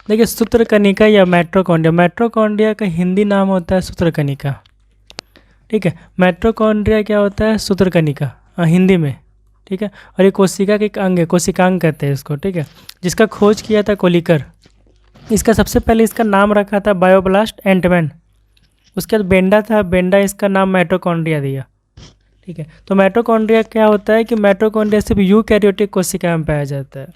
देखिए सूत्रकनिका या माइटोकॉन्ड्रिया का हिंदी नाम होता है सूत्रकनिका। ठीक है, माइटोकॉन्ड्रिया क्या होता है? सूत्रकनिका हिंदी में। ठीक है, और ये कोशिका के एक अंग है, कोशिकांग कहते हैं इसको। ठीक है, जिसका खोज किया था कोलिकर। इसका सबसे पहले इसका नाम रखा था बायोब्लास्ट एंटमैन। उसके बाद बेंडा था, बेंडा इसका नाम माइटोकॉन्ड्रिया दिया। ठीक है, तो माइटोकॉन्ड्रिया क्या होता है कि माइटोकॉन्ड्रिया सिर्फ यूकैरियोटिक कोशिका में पाया जाता है।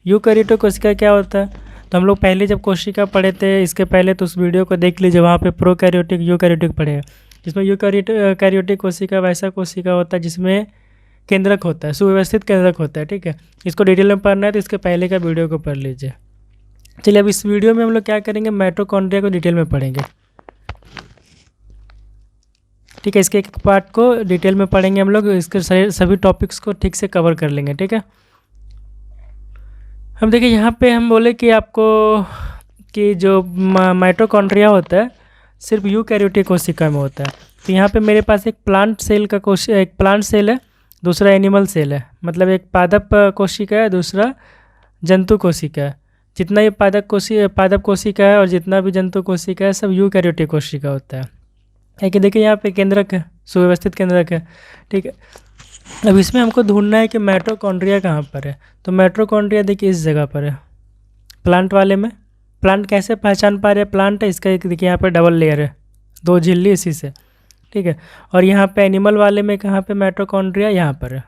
यूकैरियोटिक कोशिका क्या होता है? तो हम लोग पहले जब कोशिका पढ़े थे इसके पहले, तो उस वीडियो को देख लीजिए, वहाँ पे प्रोकैरियोटिक यूकैरियोटिक पढ़े हैं। जिसमें यूकैरियोटिक कोशिका वैसा कोशिका होता है जिसमें केंद्रक होता है, सुव्यवस्थित केंद्रक होता है। ठीक है, इसको डिटेल में पढ़ना है तो इसके पहले का वीडियो को पढ़ लीजिए। चलिए अब इस वीडियो में हम लोग क्या करेंगे, माइटोकॉन्ड्रिया को डिटेल में पढ़ेंगे। ठीक है, इसके एक पार्ट को डिटेल में पढ़ेंगे हम लोग, इसके सभी टॉपिक्स को ठीक से कवर कर लेंगे। ठीक है, हम देखिए यहाँ पे हम बोले कि आपको कि जो माइटोकॉन्ड्रिया होता है सिर्फ यूकैरियोटिक कोशिका में होता है। तो यहाँ पे मेरे पास एक प्लांट सेल है, दूसरा एनिमल सेल है। मतलब एक पादप कोशिका है, दूसरा जंतु कोशिका है। जितना ये पादप कोशिका है और जितना भी जंतु कोशिका है सब यूकैरियोटिक कोशिका होता है कि देखिए यहाँ पे केंद्रक है, सुव्यवस्थित केंद्रक है। ठीक है, अब इसमें हमको ढूंढना है कि माइटोकॉन्ड्रिया कहाँ पर है। तो माइटोकॉन्ड्रिया देखिए इस जगह पर है, प्लांट वाले में। प्लांट कैसे पहचान पा रहे हैं? प्लांट है इसका, एक देखिए यहाँ पे डबल लेयर है, 2 झिल्ली इसी से। ठीक है, और यहाँ पे एनिमल वाले में कहाँ पे माइटोकॉन्ड्रिया? यहाँ पर है।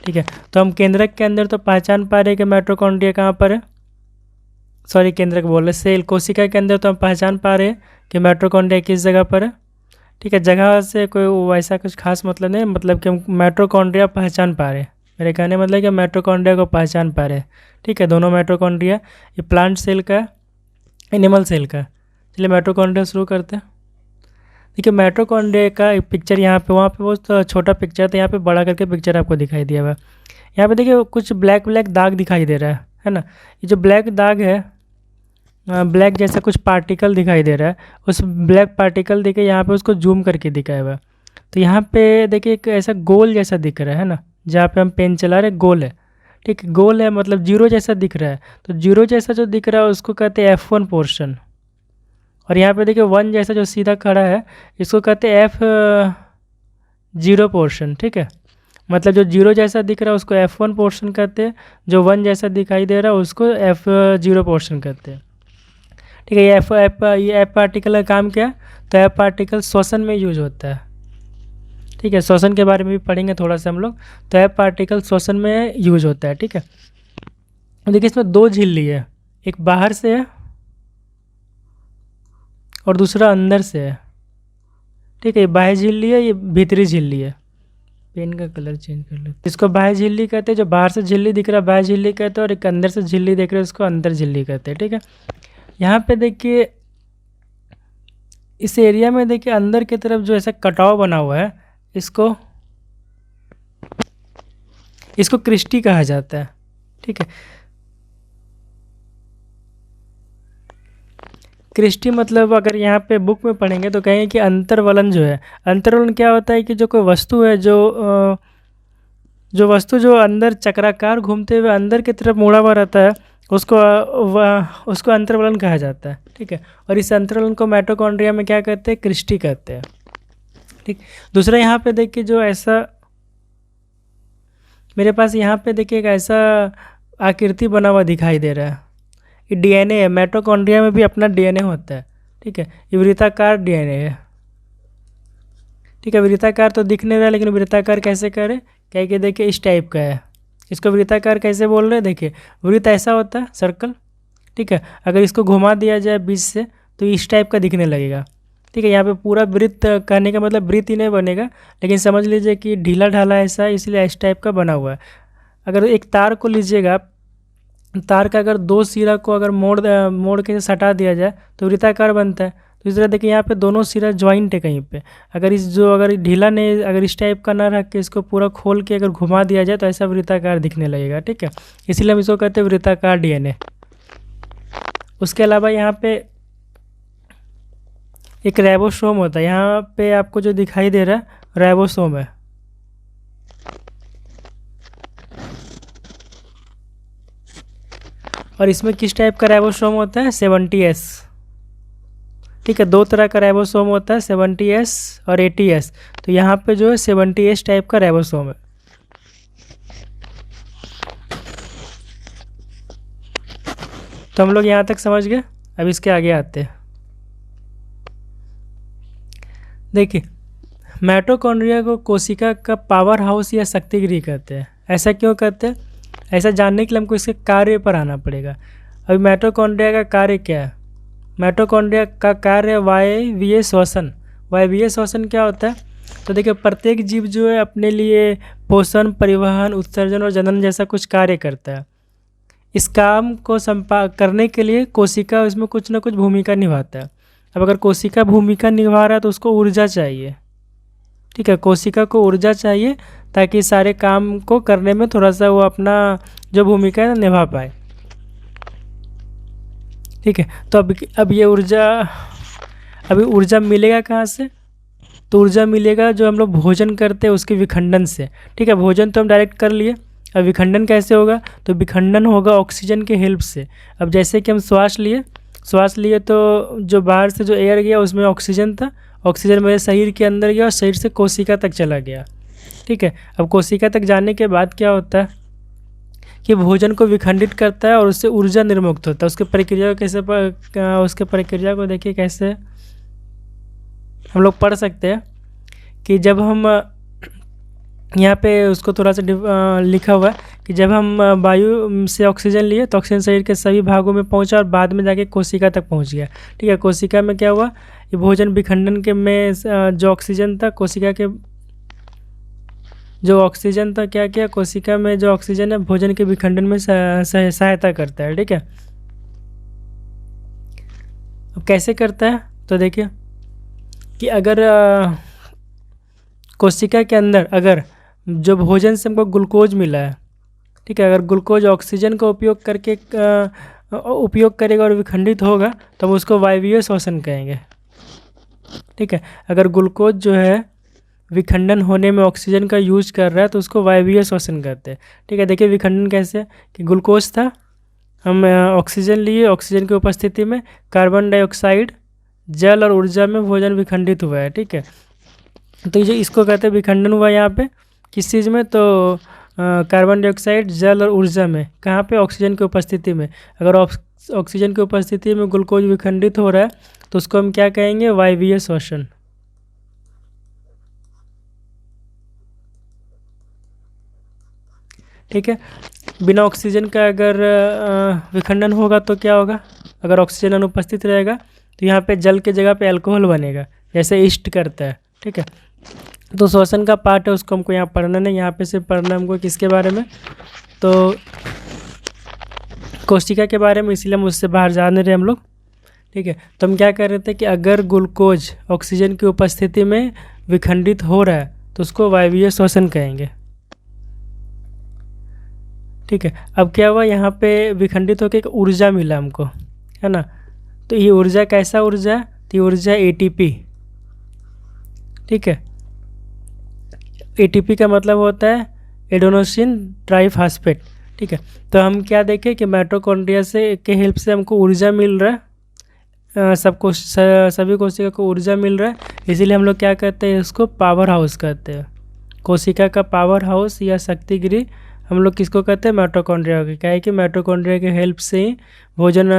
ठीक है, तो हम केंद्रक के अंदर तो पहचान पा रहे हैं कि माइटोकॉन्ड्रिया कहाँ पर है। सॉरी, केंद्रक बोल रहे, सेल कोशिका के अंदर तो हम पहचान पा रहे हैं कि माइटोकॉन्ड्रिया किस जगह पर है। ठीक है, जगह से कोई वैसा कुछ खास मतलब नहीं, मतलब कि हम माइटोकॉन्ड्रिया पहचान पा रहे हैं। मेरे कहने मतलब कि माइटोकॉन्ड्रिया को पहचान पा रहे हैं। ठीक है, दोनों माइटोकॉन्ड्रिया, ये प्लांट सेल का, एनिमल सेल का। चलिए माइटोकॉन्ड्रिया शुरू करते हैं। देखिए माइटोकॉन्ड्रिया का एक पिक्चर यहाँ पे, वहाँ पे बहुत छोटा पिक्चर था, यहाँ पे बड़ा करके पिक्चर आपको दिखाई दिया हुआ। यहाँ पे देखिए कुछ ब्लैक दाग दिखाई दे रहा है ना। ये जो ब्लैक दाग है, ब्लैक जैसा कुछ पार्टिकल दिखाई दे रहा है। उस ब्लैक पार्टिकल देखिए यहाँ पे उसको जूम करके दिखाया हुआ है। तो यहाँ पे देखिए एक ऐसा गोल जैसा दिख रहा है ना, जहाँ पे हम पेन चला रहे गोल है। ठीक है, गोल है मतलब जीरो जैसा दिख रहा है। तो जीरो जैसा जो दिख रहा है उसको कहते हैं F1 पोर्शन। और यहाँ पे देखिए 1 जैसा जो सीधा खड़ा है इसको कहते हैं F0 पोर्शन। ठीक है, मतलब जो जीरो जैसा दिख रहा है उसको F1 पोर्शन कहते हैं, जो 1 जैसा दिखाई दे रहा है उसको F0 पोर्शन कहते हैं। ठीक है, ये एफ पार्टिकल का काम क्या है? तो एफ पार्टिकल श्वसन में यूज होता है। ठीक है, श्वसन के बारे में भी पढ़ेंगे थोड़ा सा हम लोग। तो एफ पार्टिकल श्वसन में यूज होता है। ठीक है, देखिए इसमें 2 झिल्ली है, एक बाहर से है और दूसरा अंदर से है। ठीक है, ये बाह्य झिल्ली है, ये भीतरी झिल्ली है। पेन का कलर चेंज कर लेते, इसको बाह्य झिल्ली कहते हैं। जो बाहर से झिल्ली दिख रहा है बाह्य झिल्ली कहते हैं, और एक अंदर से झिल्ली दिख रहा है उसको अंदर झिल्ली कहते हैं। ठीक है, यहाँ पे देखिए इस एरिया में देखिए अंदर की तरफ जो ऐसा कटाव बना हुआ है इसको क्रिस्टी कहा जाता है। ठीक है, क्रिस्टी मतलब अगर यहाँ पे बुक में पढ़ेंगे तो कहेंगे कि अंतर्वलन जो है, अंतर्वलन क्या होता है कि जो कोई वस्तु है, जो वस्तु जो अंदर चक्राकार घूमते हुए अंदर की तरफ मुड़ा हुआ रहता है उसको अंतर्वलन कहा जाता है। ठीक है, और इस अंतर्वलन को माइटोकॉन्ड्रिया में क्या कहते हैं? क्रिस्टी कहते हैं। ठीक, दूसरा यहाँ पे देखिए जो ऐसा मेरे पास यहाँ पे देखिए एक ऐसा आकृति बना हुआ दिखाई दे रहा है, ये डीएनए है। माइटोकॉन्ड्रिया में भी अपना डीएनए होता है। ठीक है, ये वृत्ताकार डीएनए है। ठीक है, वृत्ताकार तो दिख नहीं रहा लेकिन वृत्ताकार कैसे करें? क्या कि देखिए इस टाइप का है, इसको वृत्ताकार कैसे बोल रहे हैं? देखिए वृत्त ऐसा होता है, सर्कल। ठीक है, अगर इसको घुमा दिया जाए बीच से तो इस टाइप का दिखने लगेगा। ठीक है, यहाँ पे पूरा वृत्त कहने का मतलब वृत्त ही नहीं बनेगा, लेकिन समझ लीजिए कि ढीला ढाला ऐसा है, इसलिए इस टाइप का बना हुआ है। अगर एक तार को लीजिएगा, तार का अगर 2 सिरा को अगर मोड़ के सटा दिया जाए तो वृत्ताकार बनता है। तो इस तरह देखिए यहाँ पे दोनों सिरा ज्वाइंट है कहीं पे। अगर ढीला नहीं, अगर इस टाइप का ना रख के इसको पूरा खोल के अगर घुमा दिया जाए तो ऐसा वृत्ताकार दिखने लगेगा। ठीक है, इसलिए हम इसको कहते हैं वृत्ताकार डीएनए। उसके अलावा यहाँ पे एक राइबोसोम होता है, यहाँ पे आपको जो दिखाई दे रहा है राइबोसोम है। और इसमें किस टाइप का राइबोसोम होता है? 70S। ठीक है, दो तरह का राइबोसोम होता है, 70S और 80S। तो यहाँ पे जो है 70S टाइप का राइबोसोम है। तो हम लोग यहाँ तक समझ गए। अब इसके आगे आते हैं। देखिए, माइटोकॉन्ड्रिया को कोशिका का पावर हाउस या शक्ति गृह कहते हैं। ऐसा क्यों कहते हैं? ऐसा जानने के लिए हमको इसके कार्य पर आना पड़ेगा। अभी माइटोकॉन्ड्रिया का कार्य क्या है? माइटोकॉन्ड्रिया का कार्य वायवीय श्वसन। वायवीय श्वसन क्या होता है? तो देखिए, प्रत्येक जीव जो है अपने लिए पोषण, परिवहन, उत्सर्जन और जनन जैसा कुछ कार्य करता है। इस काम को करने के लिए कोशिका इसमें कुछ ना कुछ भूमिका निभाता है। अब अगर कोशिका भूमिका निभा रहा है तो उसको ऊर्जा चाहिए। ठीक है, कोशिका को ऊर्जा चाहिए ताकि सारे काम को करने में थोड़ा सा वो अपना जो भूमिका है निभा पाए। ठीक है, तो अब ये अभी ऊर्जा मिलेगा कहाँ से? तो ऊर्जा मिलेगा जो हम लोग भोजन करते हैं उसके विखंडन से। ठीक है, भोजन तो हम डायरेक्ट कर लिए, अब विखंडन कैसे होगा? तो विखंडन होगा ऑक्सीजन के हेल्प से। अब जैसे कि हम श्वास लिए तो जो बाहर से जो एयर गया उसमें ऑक्सीजन था, ऑक्सीजन मेरे शरीर के अंदर गया और शरीर से कोशिका तक चला गया। ठीक है, अब कोशिका तक जाने के बाद क्या होता है कि भोजन को विखंडित करता है और उससे ऊर्जा निर्मुक्त होता है। उसके प्रक्रिया को उसके प्रक्रिया को देखिए कैसे हम लोग पढ़ सकते हैं कि जब हम यहाँ पे उसको थोड़ा सा लिखा हुआ है कि जब हम वायु से ऑक्सीजन लिए तो ऑक्सीजन शरीर के सभी भागों में पहुँचा और बाद में जाके कोशिका तक पहुँच गया। ठीक है, कोशिका में क्या हुआ? ये भोजन विखंडन के में जो ऑक्सीजन था कोशिका के जो ऑक्सीजन था क्या किया? कोशिका में जो ऑक्सीजन है भोजन के विखंडन में सहायता करता है। ठीक है, अब कैसे करता है? तो देखिए कि अगर कोशिका के अंदर अगर जो भोजन से हमको ग्लूकोज मिला है, ठीक है, अगर ग्लूकोज ऑक्सीजन का उपयोग करके उपयोग करेगा और विखंडित होगा तो हम उसको वायवीय श्वसन कहेंगे। ठीक है, अगर ग्लूकोज जो है विखंडन होने में ऑक्सीजन का यूज कर रहा है तो उसको वायवीय श्वसन कहते हैं। ठीक है, देखिए विखंडन कैसे कि ग्लूकोज था, हम ऑक्सीजन लिए, ऑक्सीजन की उपस्थिति में कार्बन डाइऑक्साइड, जल और ऊर्जा में भोजन विखंडित हुआ है। ठीक है, तो ये इसको कहते हैं विखंडन हुआ यहाँ पे किस चीज़ में? तो कार्बन डाइऑक्साइड, जल और ऊर्जा में। कहाँ पे? ऑक्सीजन की उपस्थिति में। अगर ऑक्सीजन की उपस्थिति में ग्लूकोज विखंडित हो रहा है तो उसको हम क्या कहेंगे? वायवीय श्वसन। ठीक है, बिना ऑक्सीजन का अगर विखंडन होगा तो क्या होगा? अगर ऑक्सीजन अनुपस्थित रहेगा तो यहाँ पे जल के जगह पे अल्कोहल बनेगा, जैसे ईस्ट करता है। ठीक है, तो श्वसन का पार्ट है, उसको हमको यहाँ पढ़ना नहीं, यहाँ पे सिर्फ पढ़ना हमको किसके बारे में? तो कोशिका के बारे में, इसलिए हम उससे बाहर जा नहीं रहे हम लोग। ठीक है, तो हम क्या कर रहे थे कि अगर ग्लूकोज ऑक्सीजन की उपस्थिति में विखंडित हो रहा है तो उसको वायवीय श्वसन कहेंगे। ठीक है, अब क्या हुआ? यहाँ पे विखंडित होकर एक ऊर्जा मिला हमको, है ना? तो ये ऊर्जा कैसा ऊर्जा है? तो ये ऊर्जा ATP। ठीक है, ATP का मतलब होता है एडेनोसिन ट्राइफॉस्फेट। ठीक है, तो हम क्या देखें कि माइटोकॉन्ड्रिया से के हेल्प से हमको ऊर्जा मिल रहा है, सभी कोशिका को ऊर्जा मिल रहा है, इसीलिए हम लोग क्या कहते हैं? इसको पावर हाउस कहते हैं। कोशिका का पावर हाउस या शक्ति गृह हम लोग किसको कहते हैं? माइटोकॉन्ड्रिया को। क्या है कि माइटोकॉन्ड्रिया के हेल्प से ही भोजन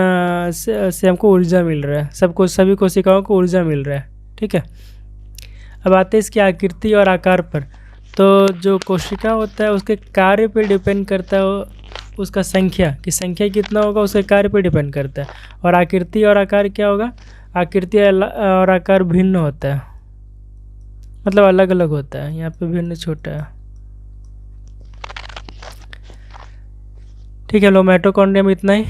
से हमको ऊर्जा मिल रहा है, सभी कोशिकाओं को ऊर्जा मिल रहा है। ठीक है, अब आते हैं इसकी आकृति और आकार पर। तो जो कोशिका होता है उसके कार्य पर डिपेंड करता है उसका संख्या, कि संख्या कितना होगा उसके कार्य पर डिपेंड करता है। और आकृति और आकार क्या होगा? आकृति और आकार भिन्न होता है, मतलब अलग अलग होता है। यहाँ पे भिन्न छोटा है। ठीक है, लो माइटोकॉन्ड्रिया में इतना ही।